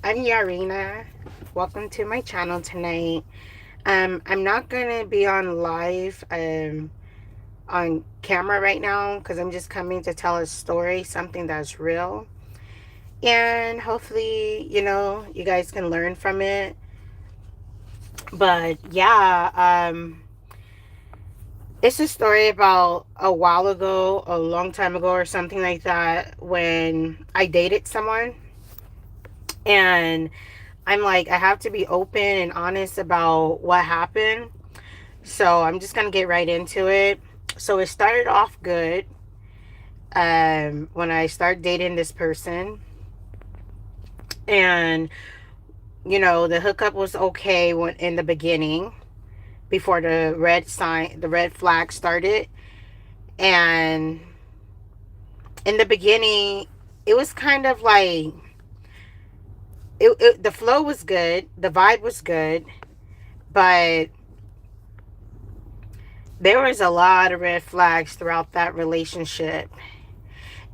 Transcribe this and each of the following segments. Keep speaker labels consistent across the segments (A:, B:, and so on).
A: I'm Yarina. Welcome to my channel tonight. I'm not gonna be on live on camera right now because I'm just coming to tell a story, something that's real, and hopefully, you guys can learn from it. But yeah, it's a story about a while ago, a long time ago, or something like that, when I dated someone, and I'm like, I have to be open and honest about what happened. So I'm just gonna get right into it. So it started off good when I started dating this person, and the hookup was okay when in the beginning, before the red flag started. And in the beginning, it was kind of like the flow was good, the vibe was good, but there was a lot of red flags throughout that relationship.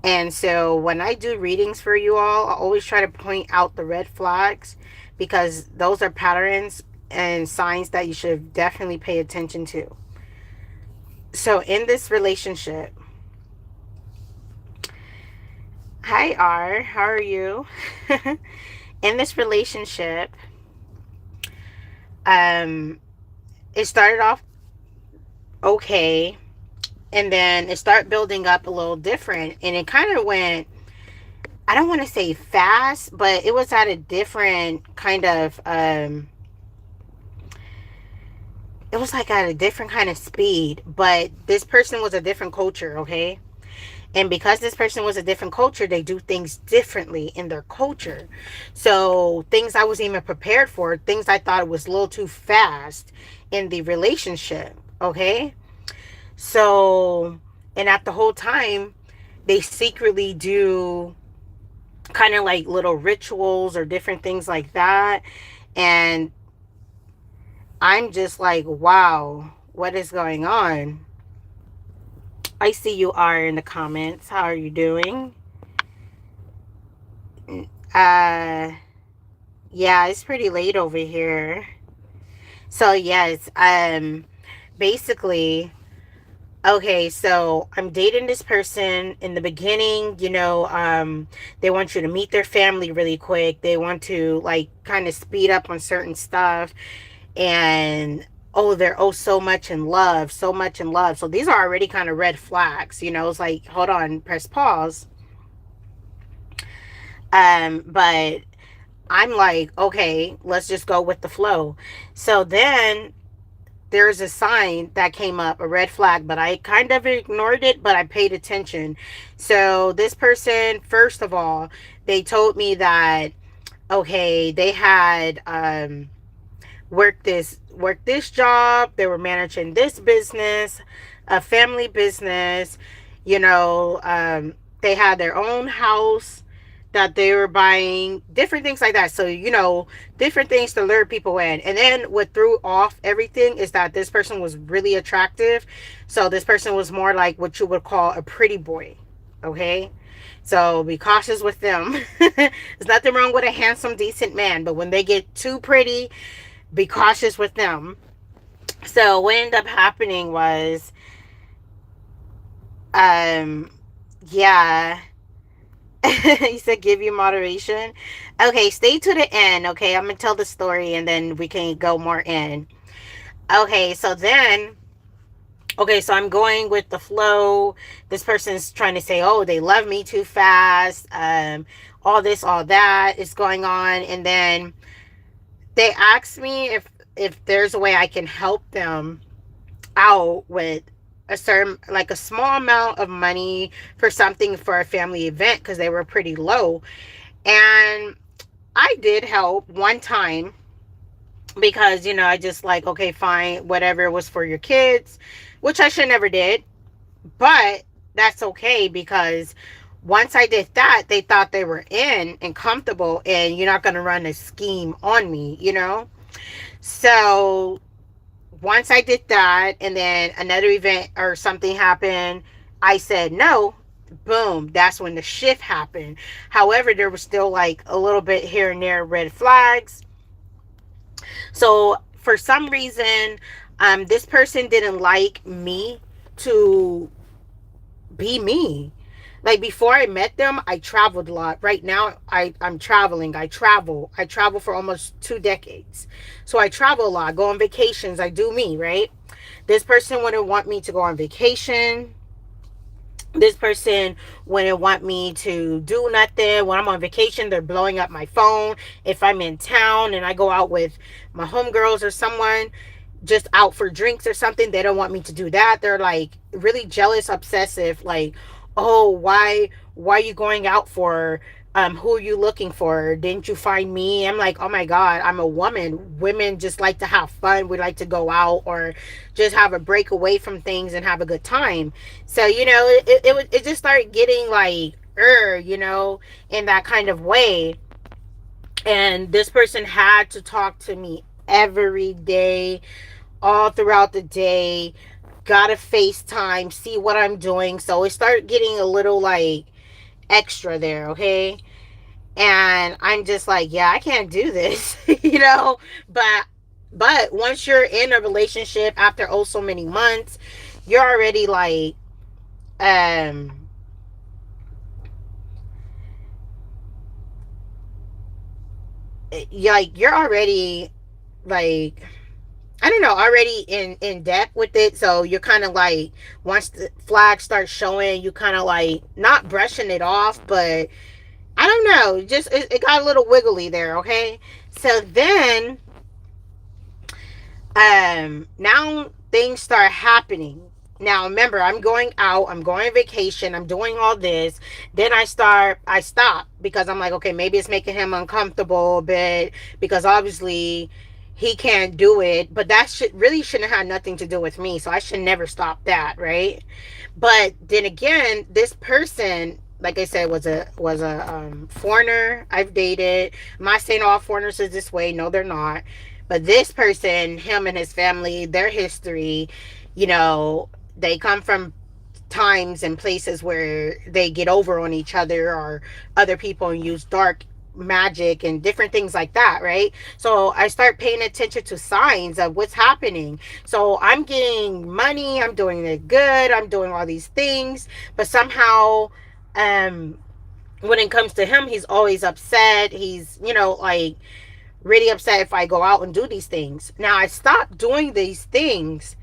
A: And so when I do readings for you all, I always try to point out the red flags because those are patterns and signs that you should definitely pay attention to. So in this relationship, hi R, how are you? In this relationship, um, it started off okay, and then it started building up a little different, and it kind of went, I don't want to say fast, but it was at a different kind of it was like at a different kind of speed. But this person was a different culture, okay? And because this person was a different culture, they do things differently in their culture. So things I wasn't even prepared for, things I thought was a little too fast in the relationship, okay? So, and at the whole time, they secretly do kind of like little rituals or different things like that. And I'm just like, wow, what is going on? I see you are in the comments. How are you doing? Uh, yeah, it's pretty late over here. So yes, basically, okay, so I'm dating this person. In the beginning, they want you to meet their family really quick. They want to like kind of speed up on certain stuff. And oh, they're so much in love, so much in love. So these are already kind of red flags. It's like, hold on, press pause. But I'm like, okay, let's just go with the flow. So then there's a sign that came up, a red flag, but I kind of ignored it, but I paid attention. So this person, first of all, they told me that, okay, they had worked this job, they were managing this business, a family business, they had their own house that they were buying, different things like that. So, different things to lure people in. And then what threw off everything is that this person was really attractive. So this person was more like what you would call a pretty boy. Okay. So be cautious with them. There's nothing wrong with a handsome, decent man, but when they get too pretty, be cautious with them. So what ended up happening was, um, yeah, he said give you moderation. Okay, stay to the end. Okay, I'm gonna tell the story and then we can go more in. Okay, so I'm going with the flow. This person's trying to say, oh, they love me too fast. All this, all that is going on, and then they asked me if there's a way I can help them out with a certain, like a small amount of money for something for a family event because they were pretty low. And I did help one time because I just like, okay, fine, whatever, was for your kids, which I should never did, but that's okay because once I did that, they thought they were in and comfortable, and you're not going to run a scheme on me. So once I did that, and then another event or something happened, I said no. boom, that's when the shift happened. However, there was still like a little bit here and there red flags. So for some reason, this person didn't like me to be me. Like before I met them, I traveled a lot. Right now, I'm traveling. I travel for almost 2 decades. So I travel a lot. I go on vacations. I do me, right? This person wouldn't want me to go on vacation. This person wouldn't want me to do nothing. When I'm on vacation, they're blowing up my phone. If I'm in town and I go out with my homegirls or someone, just out for drinks or something, they don't want me to do that. They're like really jealous, obsessive, like, oh, why are you going out for, who are you looking for? Didn't you find me? I'm like, oh my God, I'm a woman. Women just like to have fun. We like to go out or just have a break away from things and have a good time. So, it just started getting like, in that kind of way. And this person had to talk to me every day, all throughout the day. Gotta FaceTime, see what I'm doing. So it started getting a little like extra there, okay? And I'm just like, yeah, I can't do this, But once you're in a relationship after oh so many months, you're already um you're already like, I don't know, already in depth with it. So you're kind of like, once the flag starts showing, you kind of like not brushing it off, but I don't know, just it got a little wiggly there, okay? So then now things start happening. Now remember, I'm going out, I'm going on vacation, I'm doing all this. Then I stop because I'm like, okay, maybe it's making him uncomfortable a bit because obviously he can't do it. But that shouldn't have nothing to do with me. So I should never stop that, right? But then again, this person, like I said, was a foreigner I've dated. I'm not saying all foreigners is this way. No, they're not. But this person, him and his family, their history, they come from times and places where they get over on each other or other people and use dark magic and different things like that, right? So I start paying attention to signs of what's happening. So I'm getting money, I'm doing it good, I'm doing all these things, but somehow um when it comes to him, he's always upset. He's, like really upset if I go out and do these things. Now I stopped doing these things,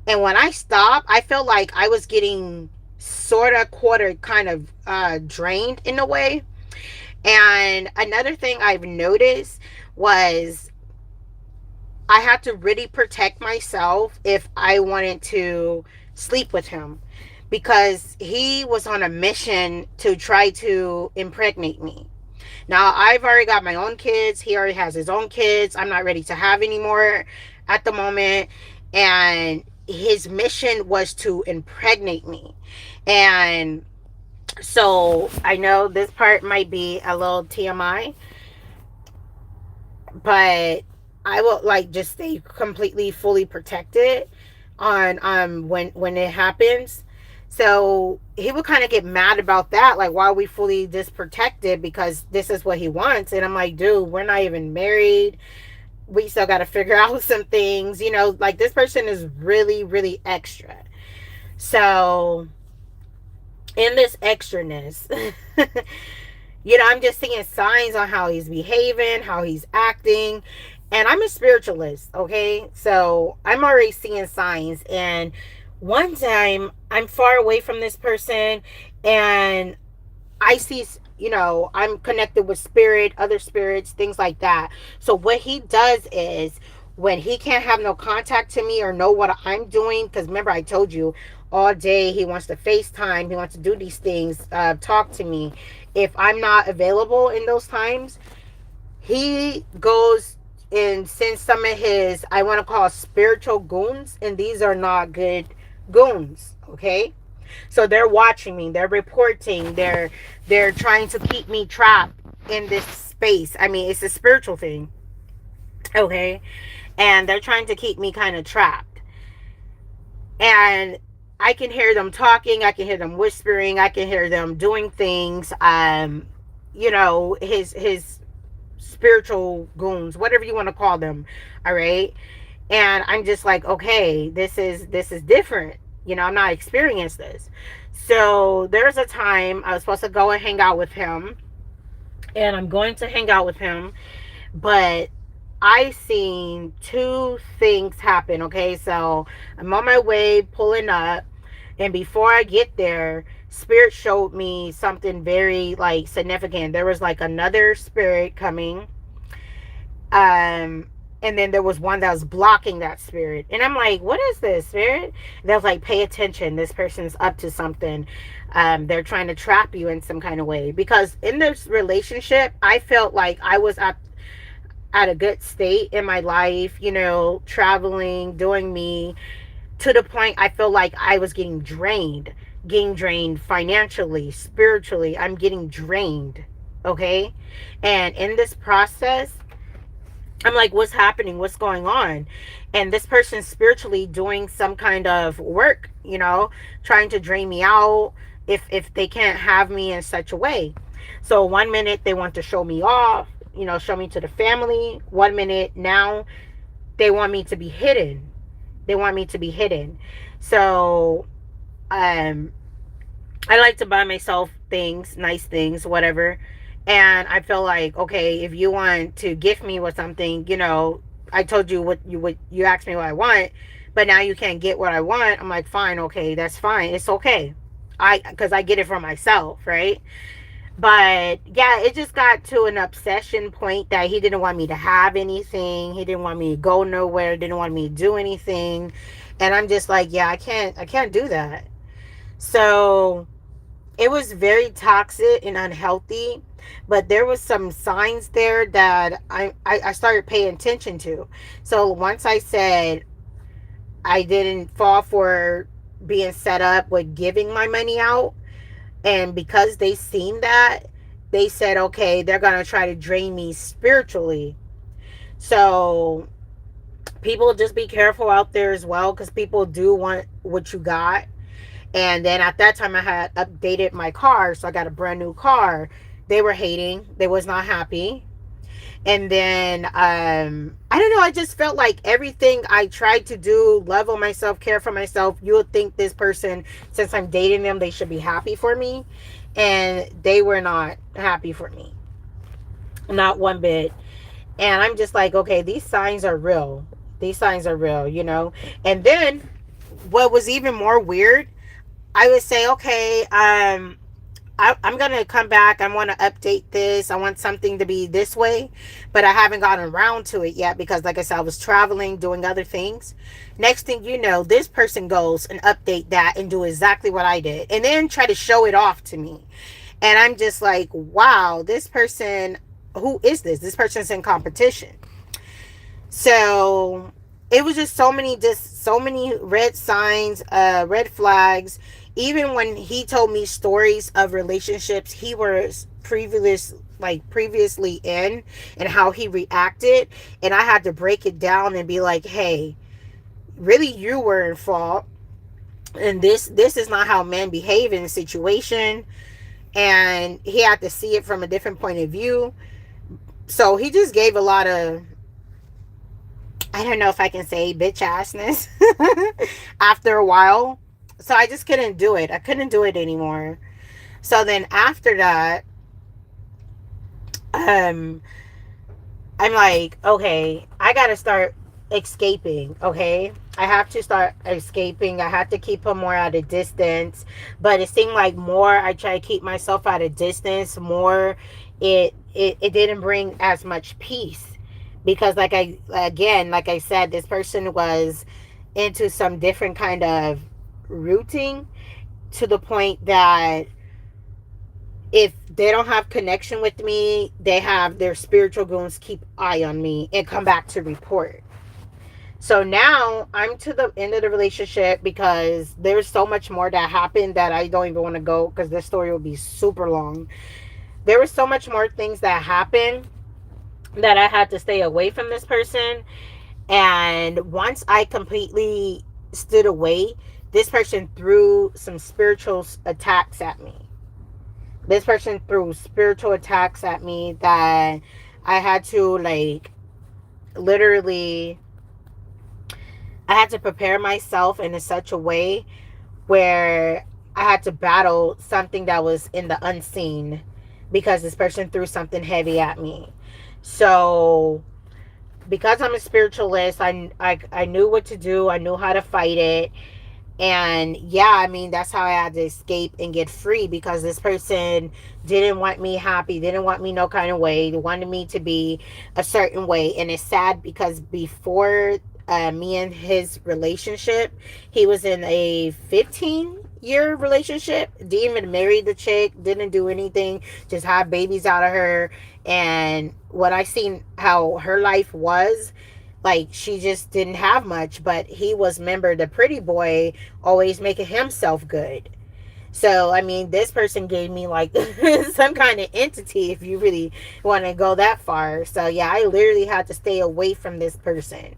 A: and when I stopped, I felt like I was getting sort of quarter kind of drained in a way. And another thing I've noticed was I had to really protect myself if I wanted to sleep with him, because he was on a mission to try to impregnate me. Now, I've already got my own kids. He already has his own kids. I'm not ready to have any more at the moment. And his mission was to impregnate me. And so I know this part might be a little TMI, but I will like just stay completely fully protected on when it happens. So he would kind of get mad about that, like, why are we fully just protected because this is what he wants. And I'm like, dude, we're not even married. We still got to figure out some things, like this person is really, really extra. So in this extraness, I'm just seeing signs on how he's behaving, how he's acting. And I'm a spiritualist, okay? So I'm already seeing signs. And one time I'm far away from this person and I see, I'm connected with spirit, other spirits, things like that. So what he does is when he can't have no contact to me or know what I'm doing, because remember I told you all day he wants to FaceTime, he wants to do these things, talk to me. If I'm not available in those times, he goes and sends some of his, I want to call spiritual goons, and these are not good goons, okay? So they're watching me, they're reporting, they're trying to keep me trapped in this space. I mean, it's a spiritual thing, okay? And they're trying to keep me kind of trapped. And I can hear them talking, I can hear them whispering, I can hear them doing things. His spiritual goons, whatever you want to call them. All right. And I'm just like, okay, this is different. I'm not experienced this. So there's a time I was supposed to go and hang out with him, and I'm going to hang out with him, but I seen two things happen. Okay, so I'm on my way pulling up, and before I get there, spirit showed me something very like significant. There was like another spirit coming, um and then there was one that was blocking that spirit, and I'm like, what is this spirit? And I was like, pay attention, this person's up to something. They're trying to trap you in some kind of way, because in this relationship I felt like I was at a good state in my life, traveling, doing me, to the point I feel like I was getting drained financially, spiritually. I'm getting drained. Okay. And in this process, I'm like, what's happening? What's going on? And this person's spiritually doing some kind of work, trying to drain me out if they can't have me in such a way. So one minute they want to show me off, show me to the family. One minute now they want me to be hidden. They want me to be hidden. So um I like to buy myself things, nice things, whatever. And I feel like, okay, if you want to gift me with something, I told you what you asked me what I want, but now you can't get what I want. I'm like, fine, okay, that's fine. It's okay. Because I get it for myself, right? But yeah, it just got to an obsession point that he didn't want me to have anything. He didn't want me to go nowhere, didn't want me to do anything. And I'm just like, yeah, I can't do that. So it was very toxic and unhealthy, but there was some signs there that I started paying attention to. So once I said I didn't fall for being set up with giving my money out, and because they seen that, they said, okay, they're gonna try to drain me spiritually. So people, just be careful out there as well, because people do want what you got. And then at that time I had updated my car, so I got a brand new car. They were hating, they was not happy. And then I don't know, I just felt like everything I tried to do, love on myself, care for myself, you would think this person, since I'm dating them, they should be happy for me. And they were not happy for me, not one bit. And I'm just like, okay, these signs are real. These signs are real. And then what was even more weird, I would say, okay, I'm going to come back. I want to update this. I want something to be this way, but I haven't gotten around to it yet because, like I said, I was traveling, doing other things. Next thing you know, this person goes and update that and do exactly what I did, and then try to show it off to me. And I'm just like, wow, this person, who is this? This person's in competition. So it was just so many red signs, red flags. Even when he told me stories of relationships he was previously in, and how he reacted, and I had to break it down and be like, hey, really, you were in fault, and this is not how men behave in a situation. And he had to see it from a different point of view. So he just gave a lot of, I don't know if I can say, bitch assness after a while. So I just couldn't do it. I couldn't do it anymore. So then after that, um, I'm like, okay, I gotta start escaping. Okay, I have to start escaping. I have to keep him more at a distance. But it seemed like more I try to keep myself at a distance, more it didn't bring as much peace, because like I said, this person was into some different kind of routing, to the point that if they don't have connection with me, they have their spiritual goons keep eye on me and come back to report. So now I'm to the end of the relationship, because there's so much more that happened that I don't even want to go, because this story will be super long. There was so much more things that happened that I had to stay away from this person. And once I completely stood away, this person threw some spiritual attacks at me. This person threw spiritual attacks at me that I had to, like, literally, I had to prepare myself in such a way where I had to battle something that was in the unseen because this person threw something heavy at me. So, because I'm a spiritualist, I knew what to do. I knew how to fight it. And yeah, I mean, that's how I had to escape and get free, because this person didn't want me happy, didn't want me no kind of way. They wanted me to be a certain way. And it's sad because before me and his relationship, he was in a 15-year relationship, didn't even marry the chick, didn't do anything, just had babies out of her. And when I seen how her life was, like, she just didn't have much, but he was, remember, the pretty boy, always making himself good. So I mean, this person gave me like some kind of entity, if you really want to go that far. So yeah, I literally had to stay away from this person.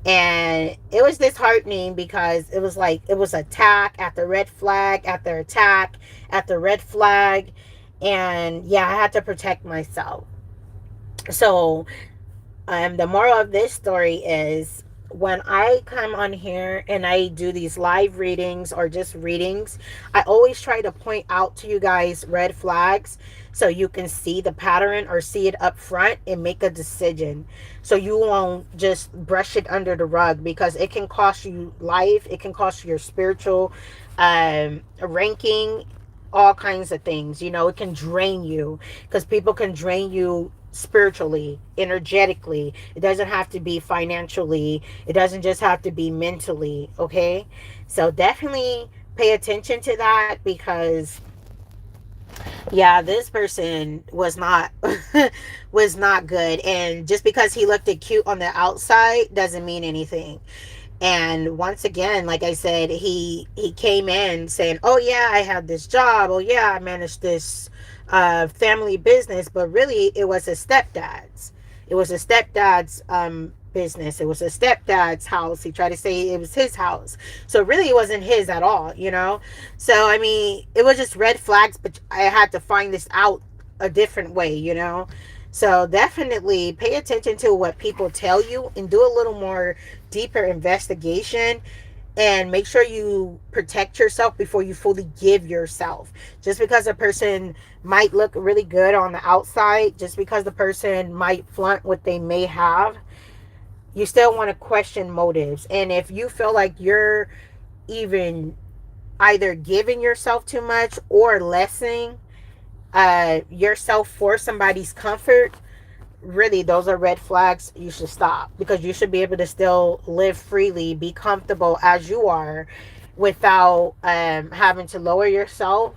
A: And it was disheartening because it was like, it was attack after red flag after attack after red flag. And yeah, I had to protect myself. So the moral of this story is, when I come on here and I do these live readings or just readings, I always try to point out to you guys red flags so you can see the pattern or see it up front and make a decision. So you won't just brush it under the rug, because it can cost you life, it can cost you your spiritual ranking, all kinds of things. You know, it can drain you, because people can drain you spiritually, energetically. It doesn't have to be financially. It doesn't just have to be mentally. Okay. So definitely pay attention to that, because yeah, this person was not was not good. And just because he looked cute on the outside doesn't mean anything. And once again, like I said, he came in saying, oh yeah, I have this job, oh yeah, I managed this family business. But really, it was his stepdad's. It was a stepdad's business. It was a stepdad's house. He tried to say it was his house, so really it wasn't his at all, you know. So I mean, it was just red flags, but I had to find this out a different way, you know. So definitely pay attention to what people tell you and do a little more deeper investigation, and make sure you protect yourself before you fully give yourself. Just because a person might look really good on the outside, just because the person might flaunt what they may have, you still want to question motives. And if you feel like you're even either giving yourself too much or lessening yourself for somebody's comfort, really, those are red flags. You should stop, because you should be able to still live freely, be comfortable as you are, without having to lower yourself.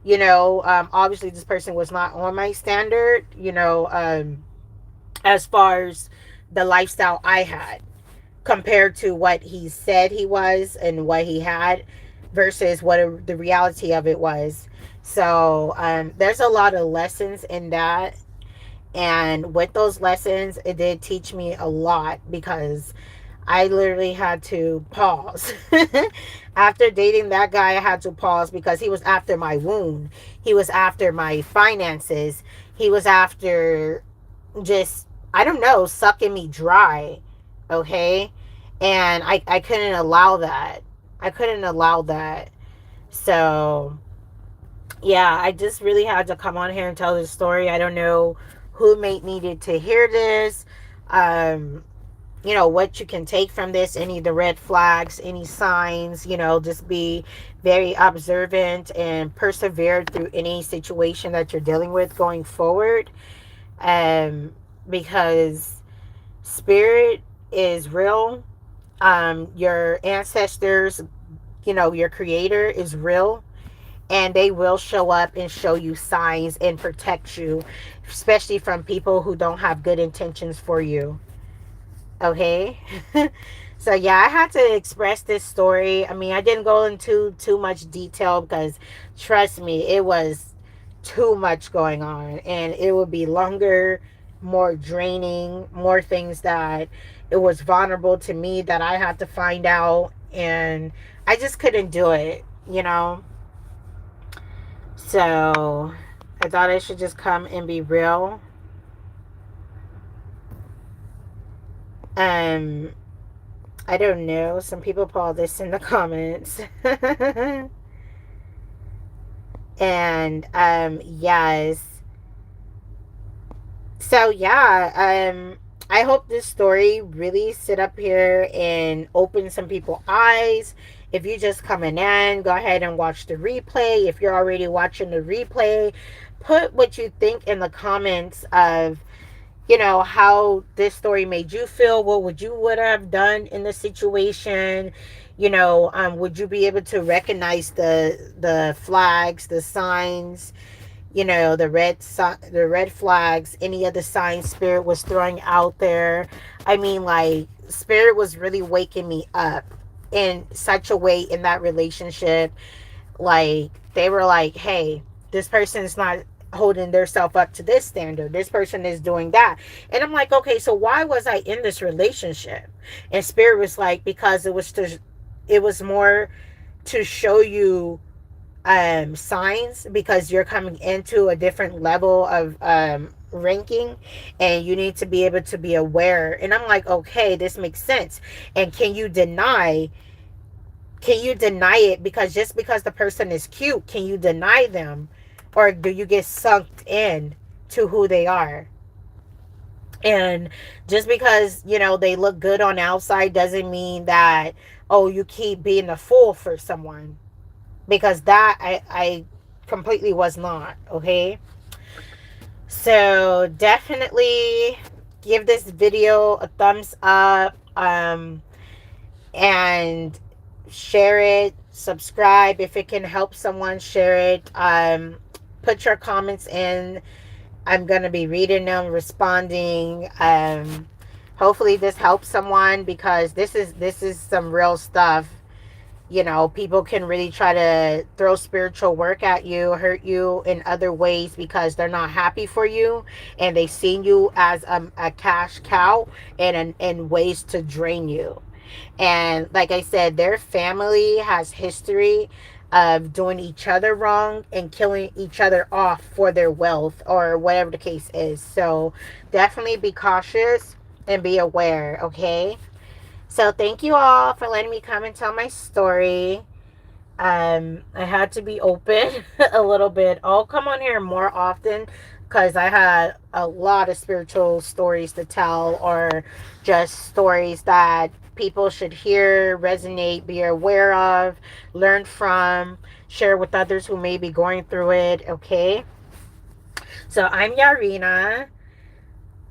A: You know, obviously this person was not on my standard, you know, as far as the lifestyle I had, compared to what he said he was and what he had versus what the reality of it was. So there's a lot of lessons in that. And with those lessons, it did teach me a lot, because I literally had to pause. After dating that guy, I had to pause, because he was after my wound. He was after my finances. He was after, just, I don't know, sucking me dry. Okay. And I couldn't allow that. I couldn't allow that. So yeah, I just really had to come on here and tell this story. I don't know who may needed to hear this. Um, you know, what you can take from this, any of the red flags, any signs, you know, just be very observant and persevere through any situation that you're dealing with going forward. Because spirit is real. Your ancestors, you know, your creator is real, and they will show up and show you signs and protect you, especially from people who don't have good intentions for you. Okay. So yeah, I had to express this story. I mean, I didn't go into too much detail, because trust me, it was too much going on, and it would be longer, more draining, more things that it was vulnerable to me that I had to find out. And I just couldn't do it, you know. So I thought I should just come and be real. Um, I don't know. Some people put all this in the comments. And yes. So yeah, I hope this story really sit up here and open some people's eyes. If you just coming in, go ahead and watch the replay. If you're already watching the replay, put what you think in the comments of, you know, how this story made you feel. What would have done in the situation? You know, would you be able to recognize the flags, the signs, you know, the red flags, any of the signs Spirit was throwing out there? I mean, like, Spirit was really waking me up in such a way in that relationship. Like, they were like, hey, this person is not holding themselves up to this standard, this person is doing that. And I'm like, okay, so why was I in this relationship? And Spirit was like, because it was more to show you signs, because you're coming into a different level of ranking, and you need to be able to be aware. And I'm like, okay, this makes sense. And can you deny it? Because just because the person is cute, can you deny them? Or do you get sucked in to who they are? And just because, you know, they look good on the outside doesn't mean that, oh, you keep being a fool for someone. Because that I completely was not, okay? So definitely give this video a thumbs up, and share it, subscribe if it can help someone, share it. Put your comments in. I'm gonna be reading them, responding. Hopefully this helps someone, because this is some real stuff. You know, people can really try to throw spiritual work at you, hurt you in other ways, because they're not happy for you, and they seen you as a cash cow, and ways to drain you. And like I said, their family has history of doing each other wrong and killing each other off for their wealth, or whatever the case is. So definitely be cautious and be aware, okay? So thank you all for letting me come and tell my story. I had to be open a little bit. I'll come on here more often, because I had a lot of spiritual stories to tell, or just stories that people should hear, resonate, be aware of, learn from, share with others who may be going through it, okay? So I'm Yarina.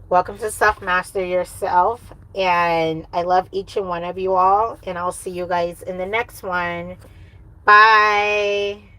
A: Welcome to Self Master Yourself. And I love each and one of you all. And I'll see you guys in the next one. Bye.